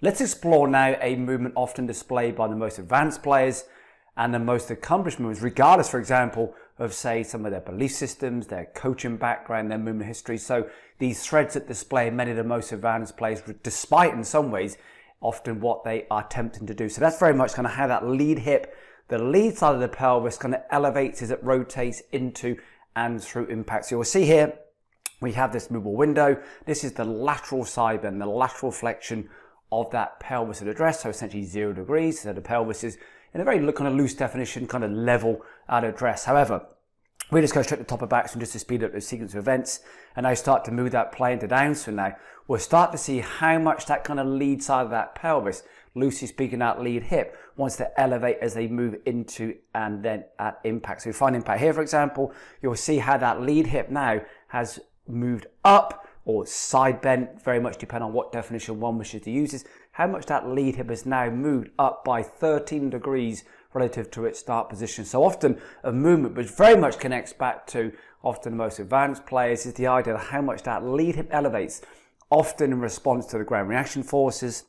Let's explore now a movement often displayed by the most advanced players and the most accomplished movers, regardless, for example, of, say, some of their belief systems, their coaching background, their movement history. So these threads that display many of the most advanced players, despite in some ways often what they are attempting to do. So that's very much kind of how that lead hip, the lead side of the pelvis, kind of elevates as it rotates into and through impact. So you'll see here we have this movable window. This is the lateral side bend, the lateral flexion of that pelvis at address, so essentially 0 degrees. So the pelvis is in a very kind of loose definition, kind of level at address. However, we just go straight to the top of back swing just to speed up the sequence of events, and I start to move that play into downswing now. We'll start to see how much that kind of lead side of that pelvis, loosely speaking that lead hip, wants to elevate as they move into and then at impact. So we find impact here, for example, you'll see how that lead hip now has moved up or side bent, very much depend on what definition one wishes to use, is how much that lead hip has now moved up by 13 degrees relative to its start position. So often a movement which very much connects back to often the most advanced players is the idea of how much that lead hip elevates, often in response to the ground reaction forces,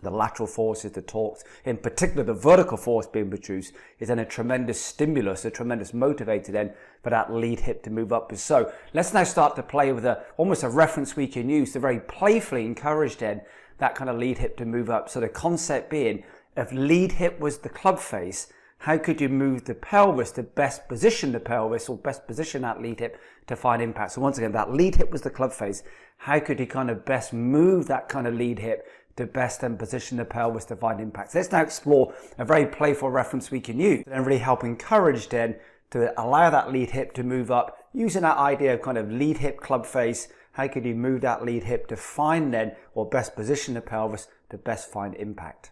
the lateral forces, the torques, in particular the vertical force being produced, is then a tremendous stimulus, a tremendous motivator then for that lead hip to move up. So let's now start to play with almost a reference we can use to very playfully encourage then that kind of lead hip to move up. So the concept being, if lead hip was the club face, how could you move the pelvis to best position the pelvis or best position that lead hip to find impact? So once again, that lead hip was the club face. How could you kind of best move that kind of lead hip to best then position the pelvis to find impact? So let's now explore a very playful reference we can use and really help encourage then to allow that lead hip to move up using that idea of kind of lead hip club face. How could you move that lead hip to find then or best position the pelvis to best find impact?